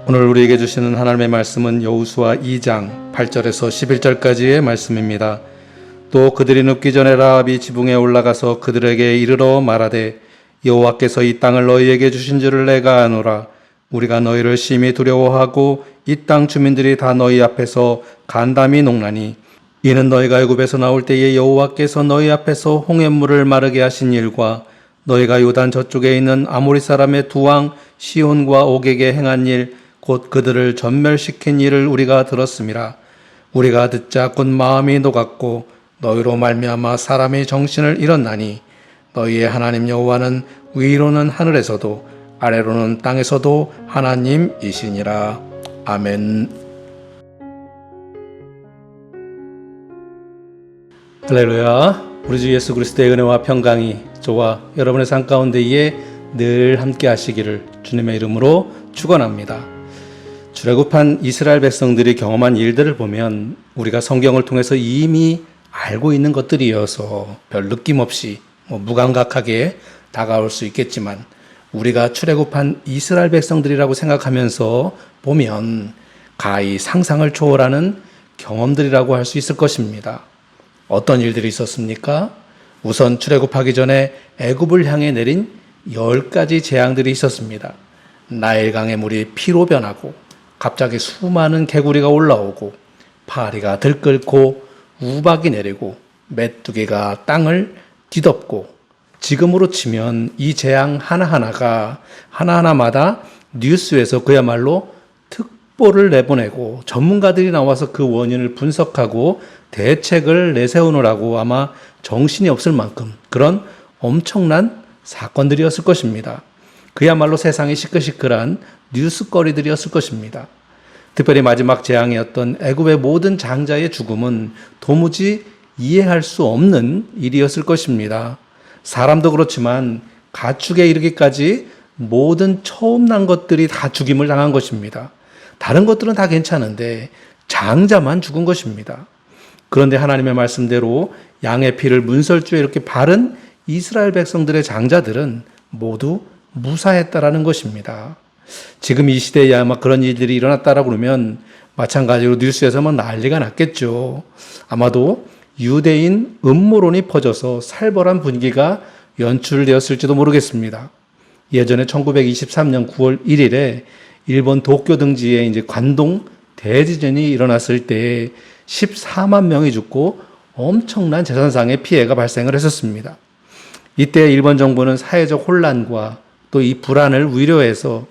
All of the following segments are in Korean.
오늘 우리에게 주시는 하나님의 말씀은 여호수아 2장 8절에서 11절까지의 말씀입니다. 또 그들이 눕기 전에 라합이 지붕에 올라가서 그들에게 이르러 말하되 여호와께서 이 땅을 너희에게 주신 줄을 내가 아노라. 우리가 너희를 심히 두려워하고 이 땅 주민들이 다 너희 앞에서 간담이 녹나니 이는 너희가 애굽에서 나올 때에 여호와께서 너희 앞에서 홍해물을 마르게 하신 일과 너희가 요단 저쪽에 있는 아모리 사람의 두 왕 시온과 옥에게 행한 일 곧 그들을 전멸시킨 일을 우리가 들었음이라. 우리가 듣자 곧 마음이 녹았고 너희로 말미암아 사람의 정신을 잃었나니 너희의 하나님 여호와는 위로는 하늘에서도 아래로는 땅에서도 하나님이시니라. 아멘. 할렐루야. 우리 주 예수 그리스도의 은혜와 평강이 저와 여러분의 삶 가운데에 늘 함께 하시기를 주님의 이름으로 축원합니다. 출애굽한 이스라엘 백성들이 경험한 일들을 보면 우리가 성경을 통해서 이미 알고 있는 것들이어서 별 느낌 없이 무감각하게 다가올 수 있겠지만 우리가 출애굽한 이스라엘 백성들이라고 생각하면서 보면 가히 상상을 초월하는 경험들이라고 할 수 있을 것입니다. 어떤 일들이 있었습니까? 우선 출애굽하기 전에 애굽을 향해 내린 10가지 재앙들이 있었습니다. 나일강의 물이 피로 변하고 갑자기 수많은 개구리가 올라오고 파리가 들끓고 우박이 내리고 메뚜기가 땅을 뒤덮고 지금으로 치면 이 재앙 하나하나마다 뉴스에서 그야말로 특보를 내보내고 전문가들이 나와서 그 원인을 분석하고 대책을 내세우느라고 아마 정신이 없을 만큼 그런 엄청난 사건들이었을 것입니다. 그야말로 세상이 시끌시끌한 뉴스거리들이었을 것입니다. 특별히 마지막 재앙이었던 애굽의 모든 장자의 죽음은 도무지 이해할 수 없는 일이었을 것입니다. 사람도 그렇지만 가축에 이르기까지 모든 처음 난 것들이 다 죽임을 당한 것입니다. 다른 것들은 다 괜찮은데 장자만 죽은 것입니다. 그런데 하나님의 말씀대로 양의 피를 문설주에 이렇게 바른 이스라엘 백성들의 장자들은 모두 무사했다라는 것입니다. 지금 이 시대에 아마 그런 일들이 일어났다라고 그러면 마찬가지로 뉴스에서만 난리가 났겠죠. 아마도 유대인 음모론이 퍼져서 살벌한 분위기가 연출되었을지도 모르겠습니다. 예전에 1923년 9월 1일에 일본 도쿄 등지에 이제 관동 대지진이 일어났을 때 14만 명이 죽고 엄청난 재산상의 피해가 발생을 했었습니다. 이때 일본 정부는 사회적 혼란과 또 이 불안을 우려해서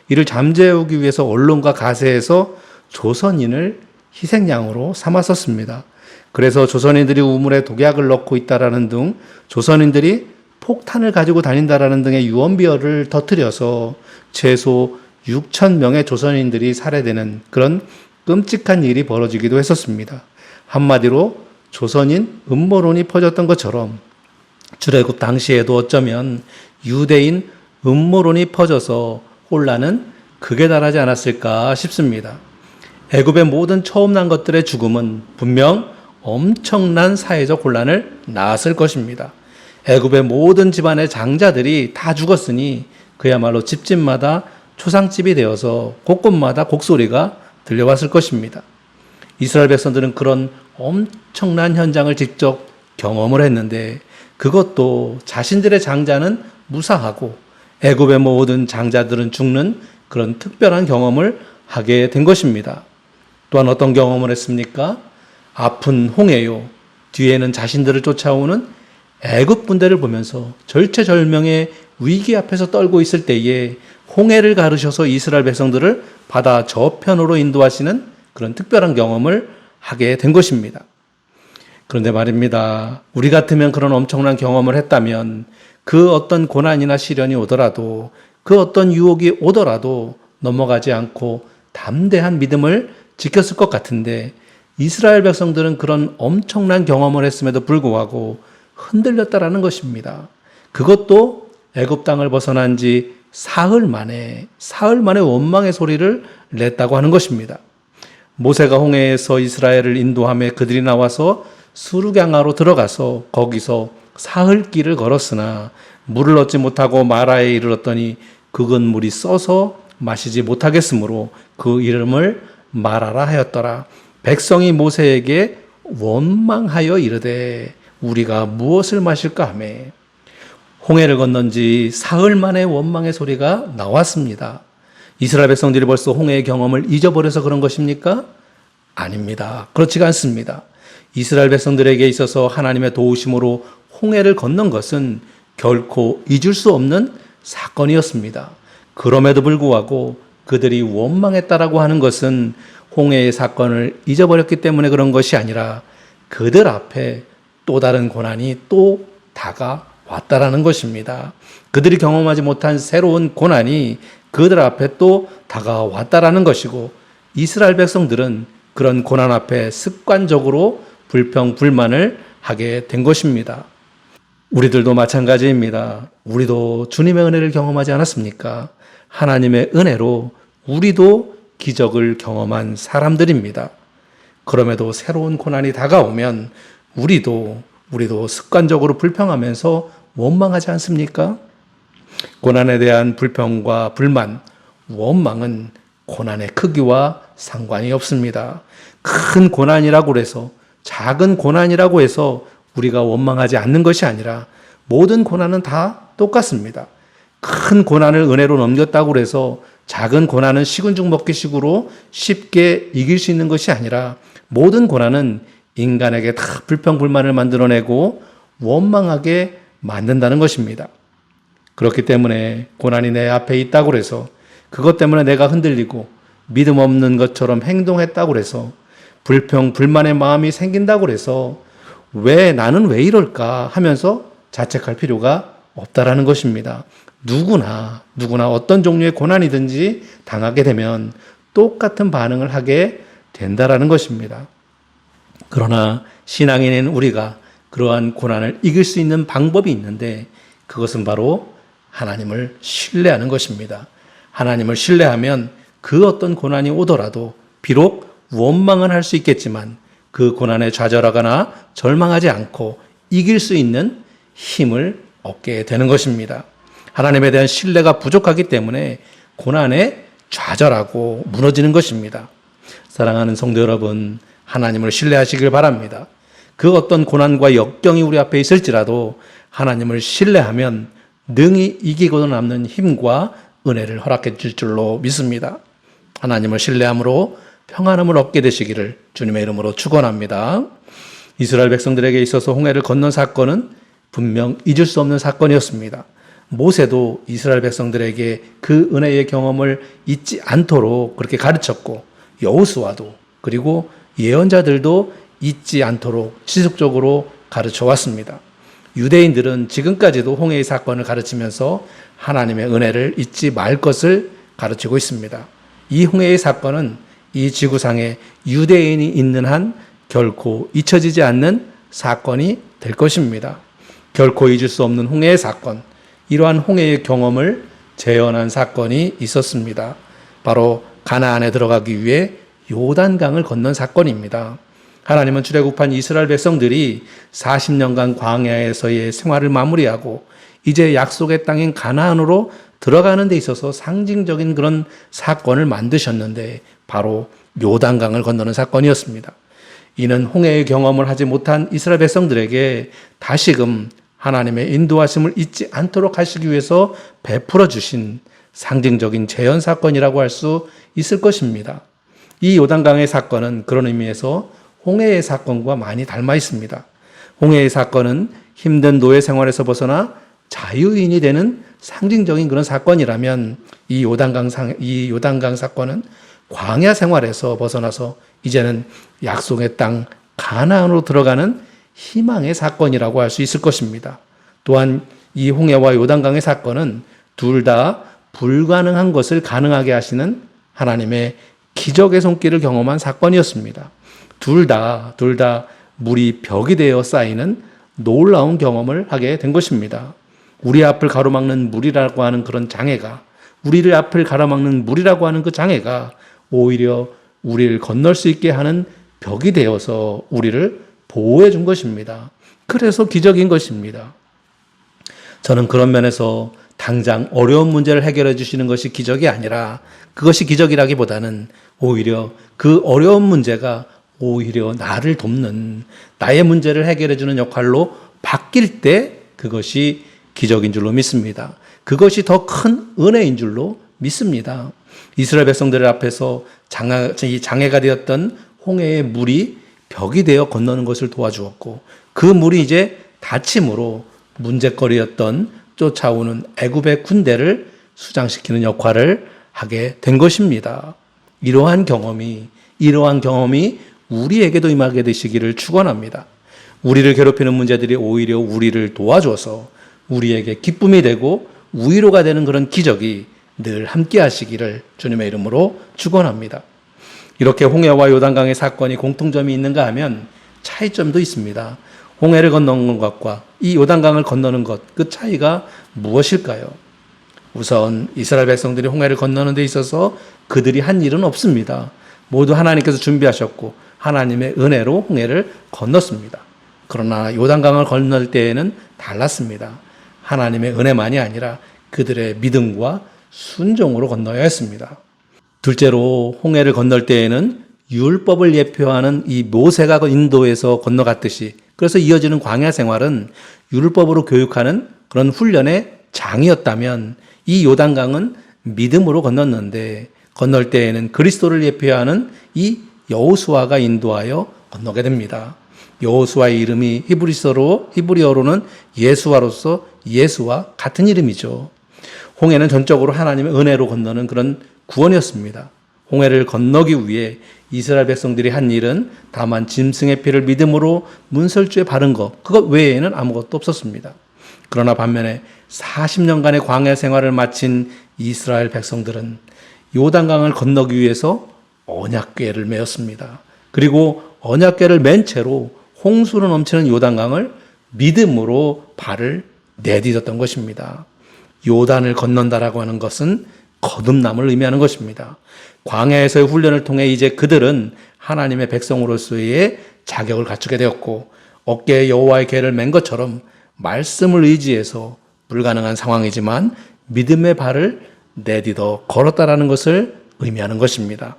이를 잠재우기 위해서 언론과 가세에서 조선인을 희생양으로 삼았었습니다. 그래서 조선인들이 우물에 독약을 넣고 있다라는 등 조선인들이 폭탄을 가지고 다닌다라는 등의 유언비어를 터뜨려서 최소 6천 명의 조선인들이 살해되는 그런 끔찍한 일이 벌어지기도 했었습니다. 한마디로 조선인 음모론이 퍼졌던 것처럼 출애굽 당시에도 어쩌면 유대인 음모론이 퍼져서 혼란은 극에 달하지 않았을까 싶습니다. 애굽의 모든 처음 난 것들의 죽음은 분명 엄청난 사회적 혼란을 낳았을 것입니다. 애굽의 모든 집안의 장자들이 다 죽었으니 그야말로 집집마다 초상집이 되어서 곳곳마다 곡소리가 들려왔을 것입니다. 이스라엘 백성들은 그런 엄청난 현장을 직접 경험을 했는데 그것도 자신들의 장자는 무사하고 애굽의 모든 장자들은 죽는 그런 특별한 경험을 하게 된 것입니다. 또한 어떤 경험을 했습니까? 아픈 홍해요. 뒤에는 자신들을 쫓아오는 애굽 군대를 보면서 절체절명의 위기 앞에서 떨고 있을 때에 홍해를 가르셔서 이스라엘 백성들을 바다 저편으로 인도하시는 그런 특별한 경험을 하게 된 것입니다. 그런데 말입니다. 우리 같으면 그런 엄청난 경험을 했다면 그 어떤 고난이나 시련이 오더라도 그 어떤 유혹이 오더라도 넘어가지 않고 담대한 믿음을 지켰을 것 같은데 이스라엘 백성들은 그런 엄청난 경험을 했음에도 불구하고 흔들렸다라는 것입니다. 그것도 애굽 땅을 벗어난 지 사흘 만에 원망의 소리를 냈다고 하는 것입니다. 모세가 홍해에서 이스라엘을 인도하며 그들이 나와서 수르강가로 들어가서 거기서 사흘 길을 걸었으나 물을 얻지 못하고 마라에 이르렀더니 그건 물이 써서 마시지 못하겠으므로 그 이름을 마라라 하였더라. 백성이 모세에게 원망하여 이르되 우리가 무엇을 마실까 하며 홍해를 건넌 지 사흘 만에 원망의 소리가 나왔습니다. 이스라엘 백성들이 벌써 홍해의 경험을 잊어버려서 그런 것입니까? 아닙니다. 그렇지가 않습니다. 이스라엘 백성들에게 있어서 하나님의 도우심으로 홍해를 건넌 것은 결코 잊을 수 없는 사건이었습니다. 그럼에도 불구하고 그들이 원망했다라고 하는 것은 홍해의 사건을 잊어버렸기 때문에 그런 것이 아니라 그들 앞에 또 다른 고난이 또 다가왔다라는 것입니다. 그들이 경험하지 못한 새로운 고난이 그들 앞에 또 다가왔다라는 것이고 이스라엘 백성들은 그런 고난 앞에 습관적으로 불평, 불만을 하게 된 것입니다. 우리들도 마찬가지입니다. 우리도 주님의 은혜를 경험하지 않았습니까? 하나님의 은혜로 우리도 기적을 경험한 사람들입니다. 그럼에도 새로운 고난이 다가오면 우리도 습관적으로 불평하면서 원망하지 않습니까? 고난에 대한 불평과 불만, 원망은 고난의 크기와 상관이 없습니다. 큰 고난이라고 해서 작은 고난이라고 해서 우리가 원망하지 않는 것이 아니라 모든 고난은 다 똑같습니다. 큰 고난을 은혜로 넘겼다고 해서 작은 고난은 식은 죽 먹기 식으로 쉽게 이길 수 있는 것이 아니라 모든 고난은 인간에게 다 불평불만을 만들어내고 원망하게 만든다는 것입니다. 그렇기 때문에 고난이 내 앞에 있다고 해서 그것 때문에 내가 흔들리고 믿음 없는 것처럼 행동했다고 해서 불평, 불만의 마음이 생긴다고 해서 나는 왜 이럴까 하면서 자책할 필요가 없다라는 것입니다. 누구나 어떤 종류의 고난이든지 당하게 되면 똑같은 반응을 하게 된다라는 것입니다. 그러나 신앙인인 우리가 그러한 고난을 이길 수 있는 방법이 있는데 그것은 바로 하나님을 신뢰하는 것입니다. 하나님을 신뢰하면 그 어떤 고난이 오더라도 비록 원망은 할 수 있겠지만 그 고난에 좌절하거나 절망하지 않고 이길 수 있는 힘을 얻게 되는 것입니다. 하나님에 대한 신뢰가 부족하기 때문에 고난에 좌절하고 무너지는 것입니다. 사랑하는 성도 여러분, 하나님을 신뢰하시길 바랍니다. 그 어떤 고난과 역경이 우리 앞에 있을지라도 하나님을 신뢰하면 능히 이기고 남는 힘과 은혜를 허락해 줄 줄로 믿습니다. 하나님을 신뢰함으로 평안함을 얻게 되시기를 주님의 이름으로 축원합니다. 이스라엘 백성들에게 있어서 홍해를 건넌 사건은 분명 잊을 수 없는 사건이었습니다. 모세도 이스라엘 백성들에게 그 은혜의 경험을 잊지 않도록 그렇게 가르쳤고 여호수아도 그리고 예언자들도 잊지 않도록 지속적으로 가르쳐 왔습니다. 유대인들은 지금까지도 홍해의 사건을 가르치면서 하나님의 은혜를 잊지 말 것을 가르치고 있습니다. 이 홍해의 사건은 이 지구상에 유대인이 있는 한 결코 잊혀지지 않는 사건이 될 것입니다. 결코 잊을 수 없는 홍해의 사건, 이러한 홍해의 경험을 재현한 사건이 있었습니다. 바로 가나안에 들어가기 위해 요단강을 건넌 사건입니다. 하나님은 출애굽한 이스라엘 백성들이 40년간 광야에서의 생활을 마무리하고 이제 약속의 땅인 가나안으로 들어가는 데 있어서 상징적인 그런 사건을 만드셨는데 바로 요단강을 건너는 사건이었습니다. 이는 홍해의 경험을 하지 못한 이스라엘 백성들에게 다시금 하나님의 인도하심을 잊지 않도록 하시기 위해서 베풀어 주신 상징적인 재현 사건이라고 할 수 있을 것입니다. 이 요단강의 사건은 그런 의미에서 홍해의 사건과 많이 닮아 있습니다. 홍해의 사건은 힘든 노예 생활에서 벗어나 자유인이 되는 상징적인 그런 사건이라면 이 요단강 사건은 광야 생활에서 벗어나서 이제는 약속의 땅 가나안으로 들어가는 희망의 사건이라고 할 수 있을 것입니다. 또한 이 홍해와 요단강의 사건은 둘 다 불가능한 것을 가능하게 하시는 하나님의 기적의 손길을 경험한 사건이었습니다. 둘 다 물이 벽이 되어 쌓이는 놀라운 경험을 하게 된 것입니다. 우리 앞을 가로막는 물이라고 하는 그런 장애가, 우리를 앞을 가로막는 물이라고 하는 그 장애가 오히려 우리를 건널 수 있게 하는 벽이 되어서 우리를 보호해 준 것입니다. 그래서 기적인 것입니다. 저는 그런 면에서 당장 어려운 문제를 해결해 주시는 것이 기적이 아니라 그것이 기적이라기보다는 오히려 그 어려운 문제가 오히려 나를 돕는 나의 문제를 해결해 주는 역할로 바뀔 때 그것이 기적인 줄로 믿습니다. 그것이 더 큰 은혜인 줄로 믿습니다. 이스라엘 백성들 앞에서 장애가 되었던 홍해의 물이 벽이 되어 건너는 것을 도와주었고 그 물이 이제 다침으로 문제거리였던 쫓아오는 애굽의 군대를 수장시키는 역할을 하게 된 것입니다. 이러한 경험이 우리에게도 임하게 되시기를 축원합니다. 우리를 괴롭히는 문제들이 오히려 우리를 도와줘서 우리에게 기쁨이 되고 위로가 되는 그런 기적이 늘 함께 하시기를 주님의 이름으로 축원합니다. 이렇게 홍해와 요단강의 사건이 공통점이 있는가 하면 차이점도 있습니다. 홍해를 건너는 것과 이 요단강을 건너는 것, 그 차이가 무엇일까요? 우선 이스라엘 백성들이 홍해를 건너는 데 있어서 그들이 한 일은 없습니다. 모두 하나님께서 준비하셨고 하나님의 은혜로 홍해를 건넜습니다. 그러나 요단강을 건널 때에는 달랐습니다. 하나님의 은혜만이 아니라 그들의 믿음과 순종으로 건너야 했습니다. 둘째로 홍해를 건널 때에는 율법을 예표하는 이 모세가 인도에서 건너갔듯이 그래서 이어지는 광야 생활은 율법으로 교육하는 그런 훈련의 장이었다면 이 요단강은 믿음으로 건넜는데 건널 때에는 그리스도를 예표하는 이 여호수아가 인도하여 건너게 됩니다. 여호수아의 이름이 히브리어로는 예수아로서 예수와 같은 이름이죠. 홍해는 전적으로 하나님의 은혜로 건너는 그런 구원이었습니다. 홍해를 건너기 위해 이스라엘 백성들이 한 일은 다만 짐승의 피를 믿음으로 문설주에 바른 것, 그것 외에는 아무것도 없었습니다. 그러나 반면에 40년간의 광야 생활을 마친 이스라엘 백성들은 요단강을 건너기 위해서 언약궤를 메었습니다. 그리고 언약궤를 맨 채로 홍수로 넘치는 요단강을 믿음으로 발을 내딛었던 것입니다. 요단을 건넌다라고 하는 것은 거듭남을 의미하는 것입니다. 광야에서의 훈련을 통해 이제 그들은 하나님의 백성으로서의 자격을 갖추게 되었고 어깨에 여호와의 궤를 맨 것처럼 말씀을 의지해서 불가능한 상황이지만 믿음의 발을 내딛어 걸었다라는 것을 의미하는 것입니다.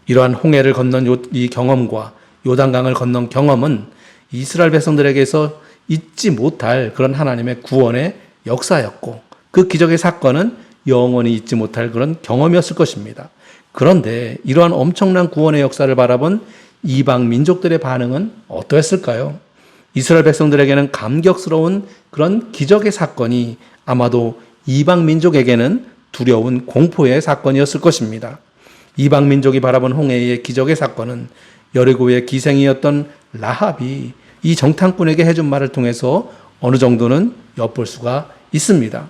이러한 홍해를 건넌 이 경험과 요단강을 건넌 경험은 이스라엘 백성들에게서 잊지 못할 그런 하나님의 구원의 역사였고 그 기적의 사건은 영원히 잊지 못할 그런 경험이었을 것입니다. 그런데 이러한 엄청난 구원의 역사를 바라본 이방 민족들의 반응은 어떠했을까요? 이스라엘 백성들에게는 감격스러운 그런 기적의 사건이 아마도 이방 민족에게는 두려운 공포의 사건이었을 것입니다. 이방 민족이 바라본 홍해의 기적의 사건은 여리고의 기생이었던 라합이 이 정탐꾼에게 해준 말을 통해서 어느 정도는 엿볼 수가 있습니다.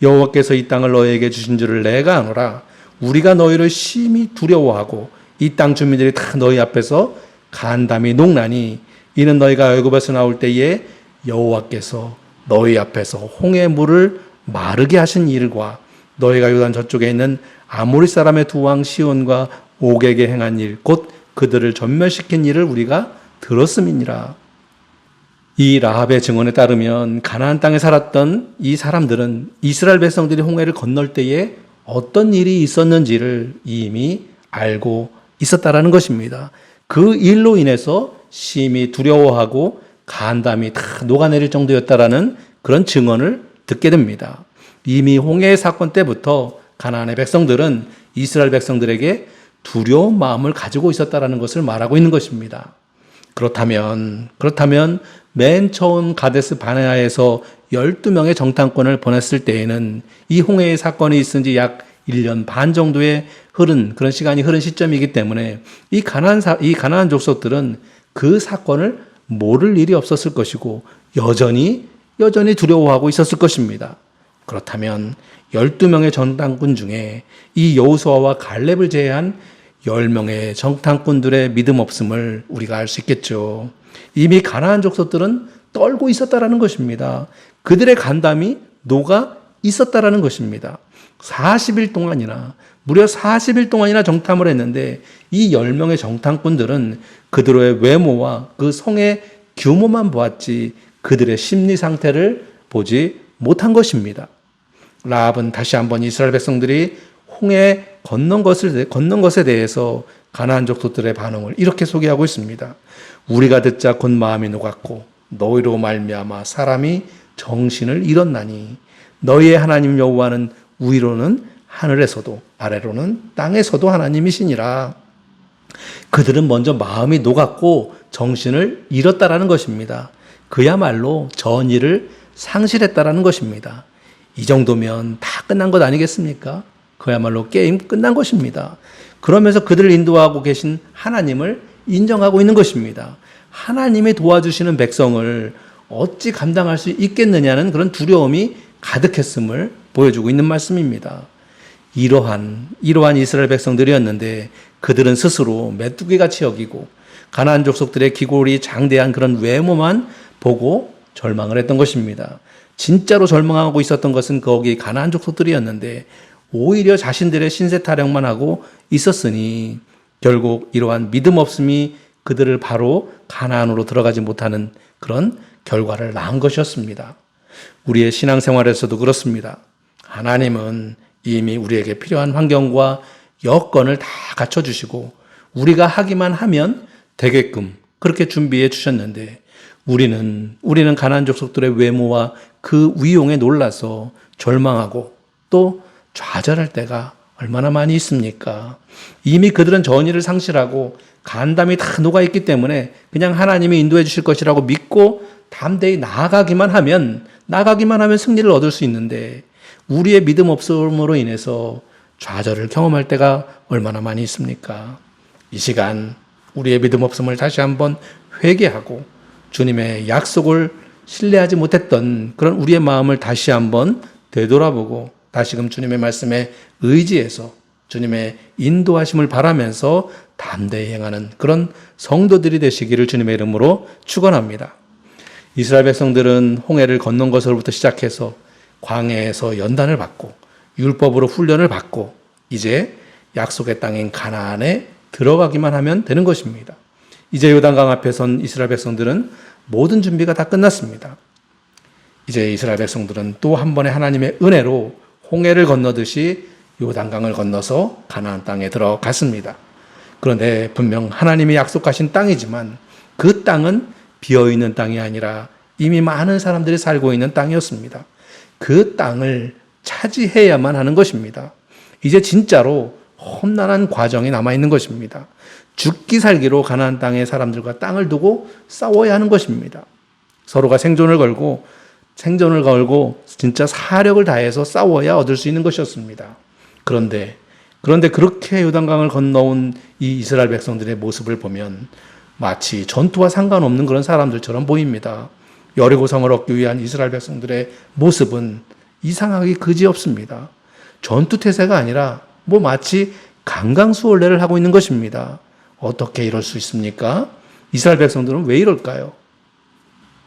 여호와께서 이 땅을 너희에게 주신 줄을 내가 아노라. 우리가 너희를 심히 두려워하고 이 땅 주민들이 다 너희 앞에서 간담이 녹나니 이는 너희가 애굽에서 나올 때에 여호와께서 너희 앞에서 홍해 물을 마르게 하신 일과 너희가 요단 저쪽에 있는 아모리 사람의 두 왕 시온과 옥에게 행한 일 곧 그들을 전멸시킨 일을 우리가 들었음이니라. 이 라합의 증언에 따르면 가나안 땅에 살았던 이 사람들은 이스라엘 백성들이 홍해를 건널 때에 어떤 일이 있었는지를 이미 알고 있었다라는 것입니다. 그 일로 인해서 심히 두려워하고 간담이 다 녹아내릴 정도였다라는 그런 증언을 듣게 됩니다. 이미 홍해 사건 때부터 가나안의 백성들은 이스라엘 백성들에게 두려운 마음을 가지고 있었다라는 것을 말하고 있는 것입니다. 그렇다면 맨 처음 가데스 바네아에서 12명의 정탐꾼을 보냈을 때에는 이 홍해의 사건이 있은 지 약 1년 반 정도의 그런 시간이 흐른 시점이기 때문에 이 가나안 족속들은 그 사건을 모를 일이 없었을 것이고 여전히 두려워하고 있었을 것입니다. 그렇다면 12명의 정탐꾼 중에 이 여호수아와 갈렙을 제외한 10명의 정탐꾼들의 믿음 없음을 우리가 알 수 있겠죠. 이미 가나안 족속들은 떨고 있었다라는 것입니다. 그들의 간담이 녹아 있었다라는 것입니다. 40일 동안이나 무려 40일 동안이나 정탐을 했는데 이 10명의 정탐꾼들은 그들의 외모와 그 성의 규모만 보았지 그들의 심리 상태를 보지 못한 것입니다. 라합은 다시 한번 이스라엘 백성들이 홍해 건넌 것에 대해서 가나안 족속들의 반응을 이렇게 소개하고 있습니다. 우리가 듣자 곧 마음이 녹았고 너희로 말미암아 사람이 정신을 잃었나니 너희의 하나님 여호와는 위로는 하늘에서도 아래로는 땅에서도 하나님이시니라. 그들은 먼저 마음이 녹았고 정신을 잃었다라는 것입니다. 그야말로 전의를 상실했다라는 것입니다. 이 정도면 다 끝난 것 아니겠습니까? 그야말로 게임 끝난 것입니다. 그러면서 그들을 인도하고 계신 하나님을 인정하고 있는 것입니다. 하나님이 도와주시는 백성을 어찌 감당할 수 있겠느냐는 그런 두려움이 가득했음을 보여주고 있는 말씀입니다. 이러한 이스라엘 백성들이었는데 그들은 스스로 메뚜기같이 여기고 가나안 족속들의 기골이 장대한 그런 외모만 보고 절망을 했던 것입니다. 진짜로 절망하고 있었던 것은 거기 가나안 족속들이었는데 오히려 자신들의 신세 타령만 하고 있었으니 결국 이러한 믿음 없음이 그들을 바로 가나안으로 들어가지 못하는 그런 결과를 낳은 것이었습니다. 우리의 신앙생활에서도 그렇습니다. 하나님은 이미 우리에게 필요한 환경과 여건을 다 갖춰주시고 우리가 하기만 하면 되게끔 그렇게 준비해 주셨는데 우리는 가나안 족속들의 외모와 그 위용에 놀라서 절망하고 또 좌절할 때가 얼마나 많이 있습니까? 이미 그들은 전의를 상실하고 간담이 다 녹아있기 때문에 그냥 하나님이 인도해 주실 것이라고 믿고 담대히 나아가기만 하면 승리를 얻을 수 있는데 우리의 믿음 없음으로 인해서 좌절을 경험할 때가 얼마나 많이 있습니까? 이 시간 우리의 믿음 없음을 다시 한번 회개하고 주님의 약속을 신뢰하지 못했던 그런 우리의 마음을 다시 한번 되돌아보고 다시금 주님의 말씀에 의지해서 주님의 인도하심을 바라면서 담대히 행하는 그런 성도들이 되시기를 주님의 이름으로 축원합니다. 이스라엘 백성들은 홍해를 건넌 것으로부터 시작해서 광야에서 연단을 받고 율법으로 훈련을 받고 이제 약속의 땅인 가나안에 들어가기만 하면 되는 것입니다. 이제 요단강 앞에 선 이스라엘 백성들은 모든 준비가 다 끝났습니다. 이제 이스라엘 백성들은 또 한 번의 하나님의 은혜로 홍해를 건너듯이 요단강을 건너서 가나안 땅에 들어갔습니다. 그런데 분명 하나님이 약속하신 땅이지만 그 땅은 비어있는 땅이 아니라 이미 많은 사람들이 살고 있는 땅이었습니다. 그 땅을 차지해야만 하는 것입니다. 이제 진짜로 험난한 과정이 남아있는 것입니다. 죽기 살기로 가나안 땅의 사람들과 땅을 두고 싸워야 하는 것입니다. 서로가 생존을 걸고 진짜 사력을 다해서 싸워야 얻을 수 있는 것이었습니다. 그런데 그렇게 요단강을 건너온 이 이스라엘 백성들의 모습을 보면 마치 전투와 상관없는 그런 사람들처럼 보입니다. 여리고성을 얻기 위한 이스라엘 백성들의 모습은 이상하게 그지없습니다. 전투태세가 아니라 마치 강강수월래를 하고 있는 것입니다. 어떻게 이럴 수 있습니까? 이스라엘 백성들은 왜 이럴까요?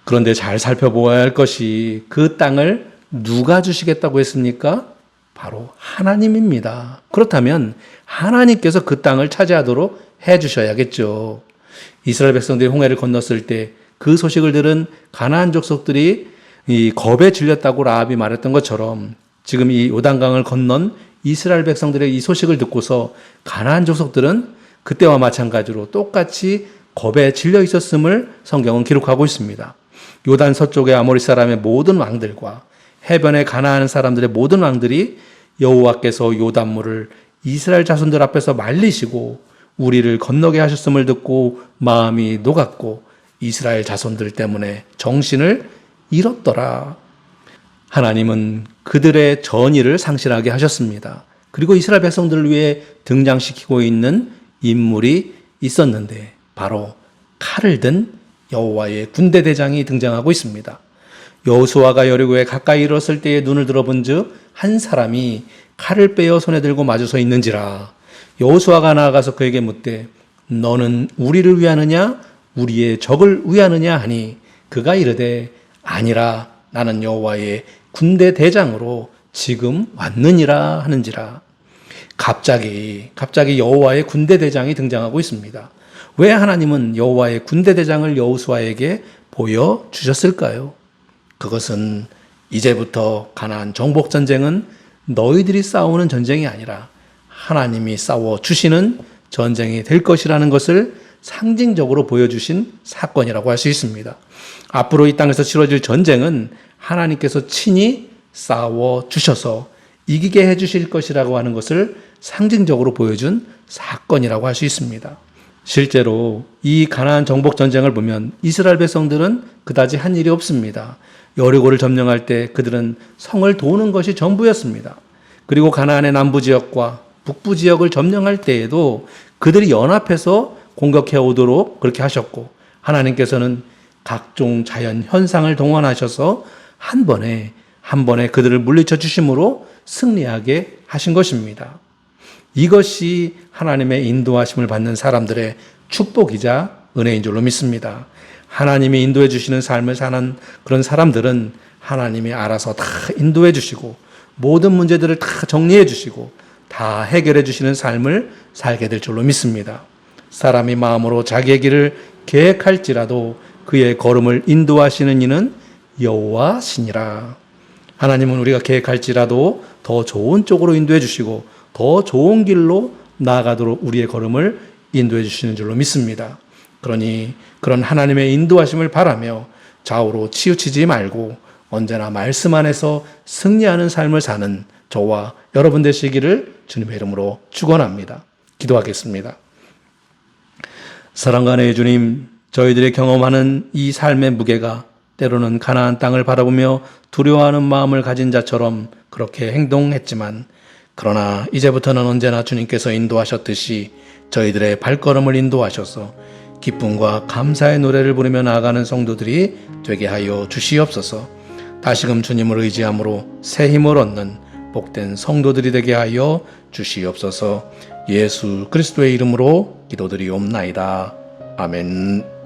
그런데 잘 살펴보아야 할 것이 그 땅을 누가 주시겠다고 했습니까? 바로 하나님입니다. 그렇다면 하나님께서 그 땅을 차지하도록 해주셔야겠죠. 이스라엘 백성들이 홍해를 건넜을 때 그 소식을 들은 가나안 족속들이 이 겁에 질렸다고 라합이 말했던 것처럼 지금 이 요단강을 건넌 이스라엘 백성들의 이 소식을 듣고서 가나안 족속들은 그때와 마찬가지로 똑같이 겁에 질려 있었음을 성경은 기록하고 있습니다. 요단 서쪽의 아모리 사람의 모든 왕들과 해변에 가나안 사람들의 모든 왕들이 여호와께서 요단물을 이스라엘 자손들 앞에서 말리시고 우리를 건너게 하셨음을 듣고 마음이 녹았고 이스라엘 자손들 때문에 정신을 잃었더라. 하나님은 그들의 전의를 상실하게 하셨습니다. 그리고 이스라엘 백성들을 위해 등장시키고 있는 인물이 있었는데 바로 칼을 든 여호와의 군대 대장이 등장하고 있습니다. 여호수아가 여리고에 가까이 이르렀을 때에 눈을 들어본즉 한 사람이 칼을 빼어 손에 들고 마주 서 있는지라. 여호수아가 나아가서 그에게 묻되 너는 우리를 위하느냐 우리의 적을 위하느냐 하니 그가 이르되 아니라 나는 여호와의 군대 대장으로 지금 왔느니라 하는지라. 갑자기 여호와의 군대 대장이 등장하고 있습니다. 왜 하나님은 여호와의 군대 대장을 여호수아에게 보여주셨을까요? 그것은 이제부터 가나안 정복 전쟁은 너희들이 싸우는 전쟁이 아니라 하나님이 싸워 주시는 전쟁이 될 것이라는 것을 상징적으로 보여주신 사건이라고 할 수 있습니다. 앞으로 이 땅에서 치러질 전쟁은 하나님께서 친히 싸워 주셔서 이기게 해주실 것이라고 하는 것을 상징적으로 보여준 사건이라고 할 수 있습니다. 실제로 이 가나안 정복 전쟁을 보면 이스라엘 백성들은 그다지 한 일이 없습니다. 여리고를 점령할 때 그들은 성을 도는 것이 전부였습니다. 그리고 가나안의 남부 지역과 북부 지역을 점령할 때에도 그들이 연합해서 공격해 오도록 그렇게 하셨고, 하나님께서는 각종 자연 현상을 동원하셔서 한 번에 그들을 물리쳐 주심으로 승리하게 하신 것입니다. 이것이 하나님의 인도하심을 받는 사람들의 축복이자 은혜인 줄로 믿습니다. 하나님이 인도해 주시는 삶을 사는 그런 사람들은 하나님이 알아서 다 인도해 주시고 모든 문제들을 다 정리해 주시고 다 해결해 주시는 삶을 살게 될 줄로 믿습니다. 사람이 마음으로 자기의 길을 계획할지라도 그의 걸음을 인도하시는 이는 여호와시니라. 하나님은 우리가 계획할지라도 더 좋은 쪽으로 인도해 주시고 더 좋은 길로 나아가도록 우리의 걸음을 인도해 주시는 줄로 믿습니다. 그러니 그런 하나님의 인도하심을 바라며 좌우로 치우치지 말고 언제나 말씀 안에서 승리하는 삶을 사는 저와 여러분 되시기를 주님의 이름으로 축원합니다. 기도하겠습니다. 사랑과 은혜의 주님, 저희들이 경험하는 이 삶의 무게가 때로는 가나안 땅을 바라보며 두려워하는 마음을 가진 자처럼 그렇게 행동했지만, 그러나 이제부터는 언제나 주님께서 인도하셨듯이 저희들의 발걸음을 인도하셔서 기쁨과 감사의 노래를 부르며 나아가는 성도들이 되게 하여 주시옵소서. 다시금 주님을 의지함으로 새 힘을 얻는 복된 성도들이 되게 하여 주시옵소서. 예수 그리스도의 이름으로 기도드리옵나이다. 아멘.